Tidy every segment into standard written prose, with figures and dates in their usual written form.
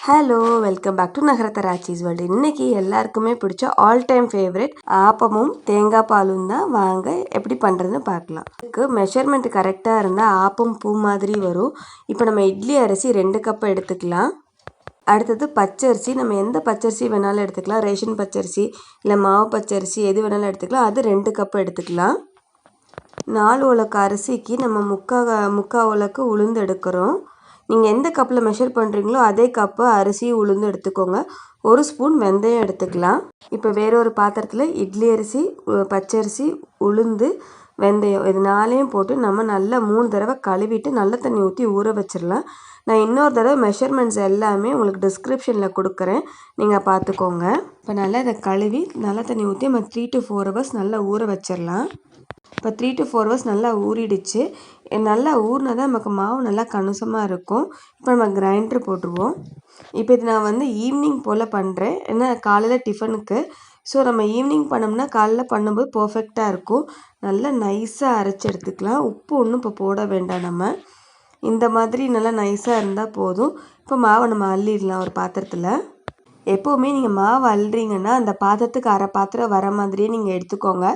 Hello, welcome back to நகரத்தராச்சீஸ் world. இன்னைக்கு எல்லாருக்குமே பிடிச்ச ஆல் டைம் ஃபேவரட் ஆப்பமும் தேங்காய் பாலும் தான். வாங்க எப்படி பண்ணுறதுன்னு பார்க்கலாம். இதுக்கு மெஷர்மெண்ட் கரெக்டாக இருந்தால் ஆப்பம் பூ மாதிரி வரும். இப்போ நம்ம இட்லி அரிசி 2 கப் எடுத்துக்கலாம். அடுத்தது பச்சரிசி, நம்ம எந்த பச்சரிசி வேணாலும் எடுத்துக்கலாம். ரேஷன் பச்சரிசி இல்லை மாவு பச்சரிசி எது வேணாலும் எடுத்துக்கலாம். அது 2 கப் எடுத்துக்கலாம். 4 உலக்கு அரிசிக்கு நம்ம முக்கா உலக்கு உளுந்து எடுக்கிறோம். நீங்கள் எந்த கப்பில் மெஷர் பண்ணுறீங்களோ அதே கப்பு அரிசி உளுந்து எடுத்துக்கோங்க. 1 ஸ்பூன் வெந்தயம் எடுத்துக்கலாம். இப்போ வேறொரு பாத்திரத்தில் இட்லி அரிசி, பச்சரிசி, உளுந்து, வெந்தயம் இது 4ஐயும் போட்டு நம்ம நல்லா 3 தடவை கழுவிட்டு நல்ல தண்ணி ஊற்றி ஊற வச்சிடலாம். நான் இன்னொரு தடவை மெஷர்மெண்ட்ஸ் எல்லாமே உங்களுக்கு டிஸ்கிரிப்ஷனில் கொடுக்குறேன், நீங்கள் பார்த்துக்கோங்க. இப்போ நல்லா இதை கழுவி நல்ல தண்ணி ஊற்றி நம்ம 3 to 4 hours நல்லா ஊற வச்சிடலாம். இப்போ 3 to 4 hours நல்லா ஊறிடுச்சு. நல்லா ஊறினா தான் நமக்கு மாவு நல்லா கணுசமாக இருக்கும். இப்போ நம்ம கிரைண்டர் போட்டுருவோம். இப்போ இது நான் ஈவினிங் போல் பண்ணுறேன், ஏன்னா காலையில் டிஃபனுக்கு. ஸோ நம்ம ஈவினிங் பண்ணோம்னா காலைல பண்ணும்போது பர்ஃபெக்டாக இருக்கும். நல்லா நைஸாக அரைச்சி எடுத்துக்கலாம். உப்பு ஒன்றும் இப்போ போட வேண்டாம். நம்ம இந்த மாதிரி நல்லா நைஸாக இருந்தால் போதும். இப்போ மாவை நம்ம அள்ளிடலாம் ஒரு பாத்திரத்தில். எப்போவுமே நீங்கள் மாவு அள்ளுறீங்கன்னா அந்த பாத்திரத்துக்கு அரை பாத்திரம் வர மாதிரியே நீங்கள் எடுத்துக்கோங்க.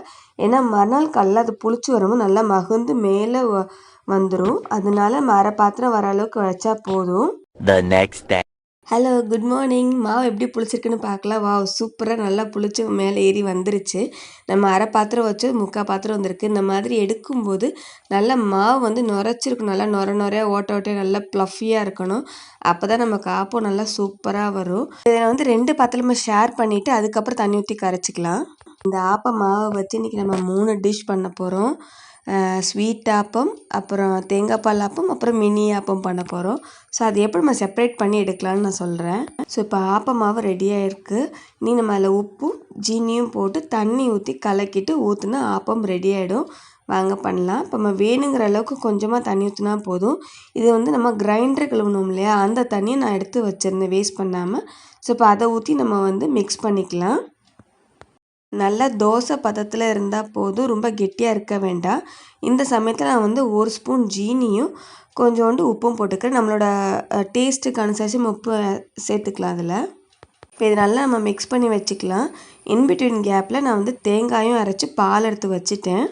ஏன்னா மறுநாள் காலையில் அது புளிச்சு வரும்போது நல்லா மகுந்து மேலே வந்துடும். அதனால அரை பாத்திரம் வர அளவுக்கு வச்சா போதும். Hello, good morning. மாவு எப்படி புளிச்சிருக்குன்னு பார்க்கலாம். வா, சூப்பராக நல்லா புளிச்சு மேலே ஏறி வந்துருச்சு. நம்ம அரை பாத்திரம் வச்சு முக்கால் பாத்திரம் வந்திருக்கு. இந்த மாதிரி எடுக்கும்போது நல்லா மாவு நுரைச்சிருக்கும். நல்லா நுரையா ஓட்டையாக நல்லா ப்ளஃபியாக இருக்கணும். அப்போ தான் நமக்கு ஆப்பம் நல்லா சூப்பராக வரும். இதை 2 பாத்திரமா ஷேர் பண்ணிவிட்டு அதுக்கப்புறம் தண்ணி ஊற்றி கரைச்சிக்கலாம். இந்த ஆப்பம் மாவை வச்சு இன்றைக்கி நம்ம 3 டிஷ் பண்ண போகிறோம். ஸ்வீட் ஆப்பம், அப்புறம் தேங்காய் பால் ஆப்பம், அப்புறம் மினி ஆப்பம் பண்ண போகிறோம். ஸோ அது எப்படி நம்ம செப்பரேட் பண்ணி எடுக்கலான்னு நான் சொல்கிறேன். ஸோ இப்போ ஆப்பம் மாவு ரெடியாக இருக்குது. நீ நம்ம அதில் உப்பும் ஜீனியும் போட்டு தண்ணி ஊற்றி கலக்கிட்டு ஊற்றுனா ஆப்பம் ரெடி ஆகிடும். வாங்க பண்ணலாம். இப்போ நம்ம வேணுங்கிற அளவுக்கு கொஞ்சமாக தண்ணி ஊற்றினா போதும். இது நம்ம கிரைண்டர் கழுவணும் இல்லையா, அந்த தண்ணியை நான் எடுத்து வச்சுருந்தேன் வேஸ்ட் பண்ணாமல். ஸோ இப்போ அதை ஊற்றி நம்ம மிக்ஸ் பண்ணிக்கலாம். நல்லா தோசை பதத்தில் இருந்தால் போதும், ரொம்ப கெட்டியாக இருக்க வேண்டாம். இந்த சமயத்தில் நான் 1 ஸ்பூன் ஜீனியும் கொஞ்சோண்டு உப்பும் போட்டுக்கிறேன். நம்மளோட டேஸ்ட்டுக்கு அனுசரித்து உப்பு சேர்த்துக்கலாம் அதில். இப்போ இது நல்லா நம்ம மிக்ஸ் பண்ணி வச்சுக்கலாம். இன்பிட்வீன் கேப்பில் நான் தேங்காயும் அரைச்சி பால் எடுத்து வச்சுட்டேன்.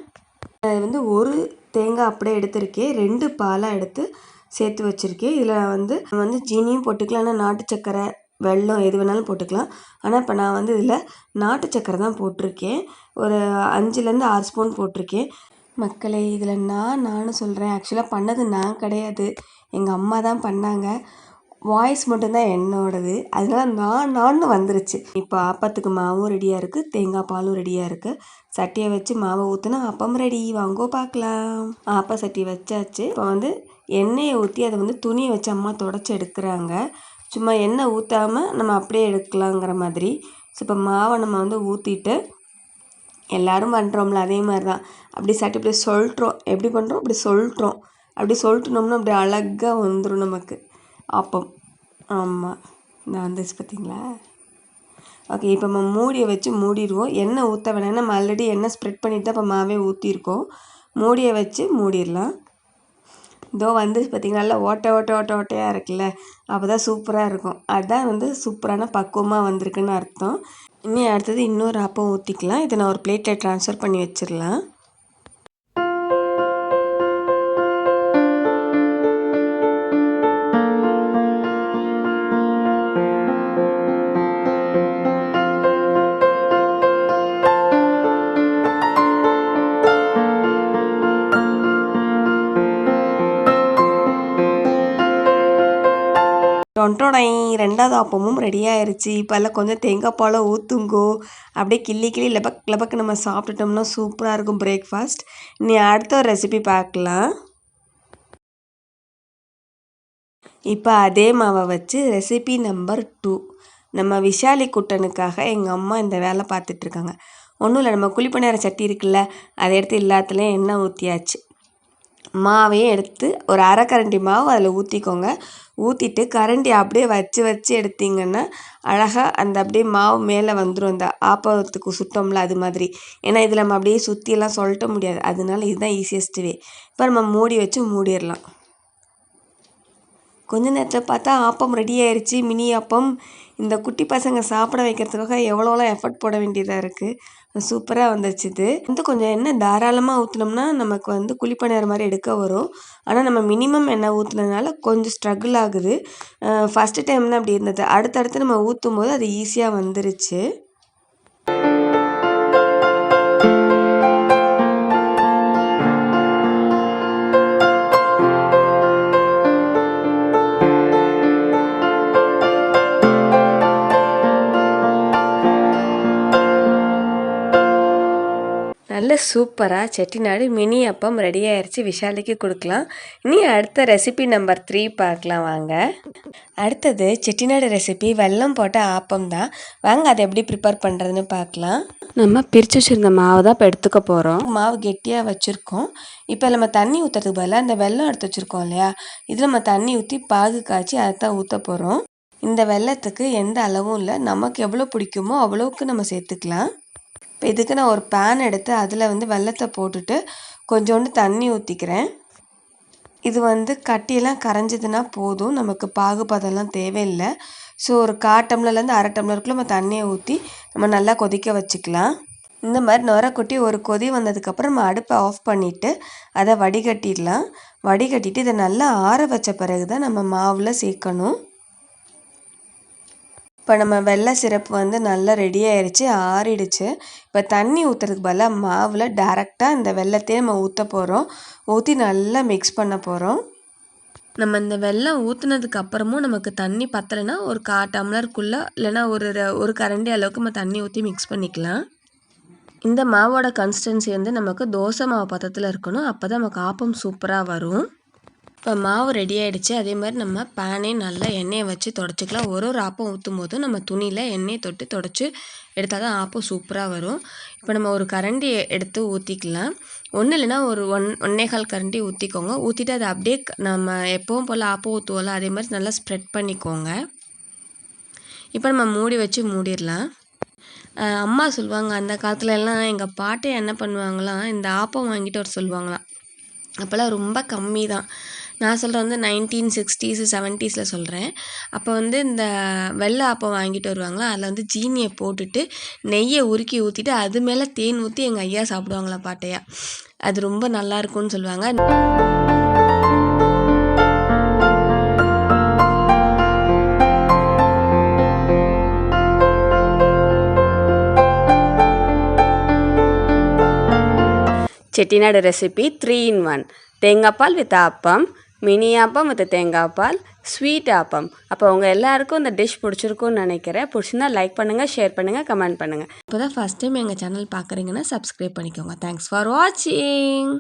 அது 1 தேங்காய் அப்படியே எடுத்திருக்கேன், 2 பாலாக எடுத்து சேர்த்து வச்சுருக்கேன். இதில் நம்ம ஜீனியும் போட்டுக்கலாம், ஆனால் நாட்டு சக்கரை, வெல்லம் எது வேணாலும் போட்டுக்கலாம். ஆனால் இப்போ நான் இதில் நாட்டு சக்கரை தான் போட்டிருக்கேன். ஒரு 5லேருந்து 6 ஸ்பூன் போட்டிருக்கேன். மக்களே, இதில் நானும் சொல்கிறேன். ஆக்சுவலாக பண்ணது நான் கிடையாது, எங்கள் அம்மா தான் பண்ணாங்க. வாய்ஸ் மட்டும்தான் என்னோடது. அதனால நானும் வந்துருச்சு. இப்போ ஆப்பத்துக்கு மாவும் ரெடியாக இருக்குது, தேங்காய் பாலும் ரெடியாக இருக்குது. சட்டியை வச்சு மாவை ஊற்றினா ஆப்பம் ரெடி. வாங்கோ பார்க்கலாம். ஆப்ப சட்டி வச்சாச்சு. இப்போ எண்ணெயை ஊற்றி அதை துணியை வச்சு அம்மா தொடச்சி எடுக்கிறாங்க. சும்மா எண்ணெய் ஊற்றாமல் நம்ம அப்படியே எடுக்கலாங்கிற மாதிரி. ஸோ இப்போ மாவை நம்ம ஊற்றிட்டு எல்லோரும் பண்ணுறோம்ல அதே மாதிரி தான். அப்படி சட்டி இப்படி சொல்லிட்டோம். எப்படி பண்ணுறோம், அப்படி சொல்லிட்டோம். அப்படி சொல்லிட்டோம்னா அப்படி அழகாக வந்துடும் நமக்கு ஆப்பம். ஆமாம், நான் வந்துச்சு பார்த்தீங்களா. ஓகே, இப்போ நம்ம மூடியை வச்சு மூடிடுவோம். எண்ணெய் ஊற்ற வேணாம், நம்ம ஆல்ரெடி எண்ணெய் ஸ்ப்ரெட் பண்ணிட்டு தான் இப்போ மாவே ஊற்றிருக்கோம். மூடியை வச்சு மூடிடலாம். இதோ வந்துச்சு பார்த்தீங்கன்னா, நல்லா ஓட்டையாக இருக்குல்ல, அப்போ தான் சூப்பராக இருக்கும். அதுதான் சூப்பரான பக்குவமாக வந்திருக்குன்னு அர்த்தம். இனி அடுத்தது இன்னொரு ஆப்பம் ஊற்றிக்கலாம். இதை நான் ஒரு பிளேட்டில் ட்ரான்ஸ்ஃபர் பண்ணி வச்சிடலாம். டொன்டோடை 2வது ஆப்பமும் ரெடி ஆயிடுச்சு. இப்போ எல்லாம் கொஞ்சம் தேங்காய் பாலை ஊற்றுங்கோ. அப்படியே கிள்ளி லெபக்கு நம்ம சாப்பிட்டுட்டோம்னா சூப்பராக இருக்கும் பிரேக்ஃபாஸ்ட். இனி அடுத்த ஒரு ரெசிபி பார்க்கலாம். இப்போ அதே மாவை வச்சு ரெசிபி நம்பர் 2. நம்ம விஷாலி குட்டனுக்காக எங்கள் அம்மா இந்த வேலை பார்த்துட்ருக்காங்க. ஒன்றும் இல்லை, நம்ம குழிப்பணியார சட்டி இருக்குல்ல, அதை எடுத்து எல்லாத்துலேயும் எண்ணெய் ஊற்றியாச்சு. மாவையும் எடுத்து ஒரு அரை கரண்டி மாவு அதில் ஊற்றிக்கோங்க. ஊற்றிட்டு கரண்டி அப்படியே வச்சு எடுத்திங்கன்னா அழகாக அந்த அப்படியே மாவு மேலே வந்துடும். அந்த ஆப்பத்துக்கு சுட்டோம்ல அது மாதிரி. ஏன்னா இதில் நம்ம அப்படியே சுற்றியெல்லாம் சொல்லிட்ட முடியாது, அதனால இதுதான் ஈஸியஸ்ட் வே. இப்போ நம்ம மூடி வச்சு மூடிடலாம். கொஞ்ச நேரத்தில் பார்த்தா ஆப்பம் ரெடி ஆயிடுச்சு. மினி ஆப்பம். இந்த குட்டி பசங்க சாப்பிட வைக்கிறதுக்காக எவ்வளோலாம் எஃபர்ட் போட வேண்டியதாக இருக்குது. சூப்பராக வந்துருச்சு. இது கொஞ்சம் எண்ணெய் தாராளமாக ஊற்றினோம்னா நமக்கு குழிப்பணியாரம் மாதிரி எடுக்க வரும். ஆனால் நம்ம மினிமம் எண்ணெய் ஊற்றுனதுனால கொஞ்சம் ஸ்ட்ரகிள் ஆகுது. ஃபஸ்ட்டு டைம் தான் அப்படி இருந்தது. அடுத்தடுத்து நம்ம ஊற்றும் போது அது ஈஸியாக வந்துருச்சு. நல்ல சூப்பராக செட்டிநாடு மினி அப்பம் ரெடி ஆயிடுச்சு. விஷாலிக்கு கொடுக்கலாம். இனி அடுத்த ரெசிபி நம்பர் 3 பார்க்கலாம் வாங்க. அடுத்தது செட்டிநாடு ரெசிபி வெல்லம் போட்ட ஆப்பம் தான். வாங்க அதை எப்படி ப்ரிப்பேர் பண்ணுறதுன்னு பார்க்கலாம். நம்ம பிரித்து வச்சுருந்த மாவு தான் இப்போ எடுத்துக்க போகிறோம். மாவு கெட்டியாக வச்சுருக்கோம். இப்போ நம்ம தண்ணி ஊற்றுறதுக்கு பதிலாக இந்த வெல்லம் எடுத்து வச்சுருக்கோம் இல்லையா, இதில் நம்ம தண்ணி ஊற்றி பாகு காய்ச்சி அதை தான் ஊற்ற போகிறோம். இந்த வெல்லத்துக்கு எந்த அளவும் இல்லை, நமக்கு எவ்வளோ பிடிக்குமோ அவ்வளோவுக்கு நம்ம சேர்த்துக்கலாம். இப்போ இதுக்கு நான் ஒரு பேன் எடுத்து அதில் வெல்லத்தை போட்டுட்டு கொஞ்சோண்டு தண்ணி ஊற்றிக்கிறேன். இது கட்டியெல்லாம் கரைஞ்சதுன்னா போதும், நமக்கு பாகுபதெல்லாம் தேவையில்லை. ஸோ ஒரு 1/4 டம்ளர்லேருந்து 1/2 டம்ளருக்குள்ளே நம்ம தண்ணியை ஊற்றி நம்ம நல்லா கொதிக்க வச்சுக்கலாம். இந்த மாதிரி நுர கொட்டி ஒரு கொதி வந்ததுக்கப்புறம் நம்ம அடுப்பை ஆஃப் பண்ணிவிட்டு அதை வடிகட்டிடலாம். வடிகட்டிட்டு இதை நல்லா ஆற வச்ச பிறகு தான் நம்ம மாவில் சேர்க்கணும். இப்போ நம்ம வெள்ளை சிரப்பு நல்லா ரெடி ஆயிடுச்சு, ஆறிடுச்சு. இப்போ தண்ணி ஊற்றுறதுக்கு பதிலாக மாவில் டேரெக்டாக இந்த வெல்லத்தையே நம்ம ஊற்ற போகிறோம். ஊற்றி நல்லா மிக்ஸ் பண்ண போகிறோம். நம்ம இந்த வெல்லம் ஊற்றுனதுக்கு அப்புறமும் நமக்கு தண்ணி பத்தலைன்னா ஒரு 1/4 டம்ளருக்குள்ளே இல்லைன்னா ஒரு கரண்டி அளவுக்கு நம்ம தண்ணி ஊற்றி மிக்ஸ் பண்ணிக்கலாம். இந்த மாவோட கன்சிஸ்டன்சி நமக்கு தோசை மாவு பதத்தில் இருக்கணும். அப்போ தான் நமக்கு ஆப்பம் சூப்பராக வரும். இப்போ மாவு ரெடி ஆகிடுச்சு. அதே மாதிரி நம்ம பேனே நல்லா எண்ணெயை வச்சு தொடச்சிக்கலாம். ஒரு ஆப்பம் ஊற்றும் போதும் நம்ம துணியில் எண்ணெயை தொட்டு தொடச்சி எடுத்தால் தான் ஆப்பம் சூப்பராக வரும். இப்போ நம்ம ஒரு கரண்டி எடுத்து ஊற்றிக்கலாம். ஒன்றும் இல்லைன்னா ஒரு 1.25 கரண்டி ஊற்றிக்கோங்க. ஊற்றிட்டு அதை அப்படியே நம்ம எப்பவும் போல் ஆப்பம் ஊற்றுவோம்ல அதே மாதிரி நல்லா ஸ்ப்ரெட் பண்ணிக்கோங்க. இப்போ நம்ம மூடி வச்சு மூடிடலாம். அம்மா சொல்லுவாங்க, அந்த காலத்துலலாம் எங்கள் பாட்டி என்ன பண்ணுவாங்களாம், இந்த ஆப்பம் வாங்கிட்டு வர சொல்லுவாங்களாம். அப்போல்லாம் ரொம்ப கம்மி தான். நான் சொல்கிறது 1960s 70s சொல்கிறேன். அப்போ இந்த வெள்ளை ஆப்பம் வாங்கிட்டு வருவாங்களா, அதில் ஜீனியை போட்டுட்டு நெய்யை உருக்கி ஊற்றிட்டு அது மேலே தேன் ஊற்றி எங்கள் ஐயா சாப்பிடுவாங்களாம் பாட்டையா. அது ரொம்ப நல்லா இருக்கும்னு சொல்லுவாங்க. Chettinad recipe 3 in 1. தேங்காய் பால் with appam, mini appam with தேங்காய் பால், ஸ்வீட் ஆப்பம். அப்போ உங்கள் எல்லாருக்கும் இந்த டிஷ் பிடிச்சிருக்குன்னு நினைக்கிறேன். பிடிச்சிருந்தா லைக் பண்ணுங்கள், ஷேர் பண்ணுங்கள், கமெண்ட் பண்ணுங்கள். இப்போ தான் ஃபஸ்ட் டைம் எங்கள் சேனல் பார்க்குறீங்கன்னா சப்ஸ்கிரைப் பண்ணிக்கோங்க. தேங்க்ஸ் ஃபார் வாட்சிங்.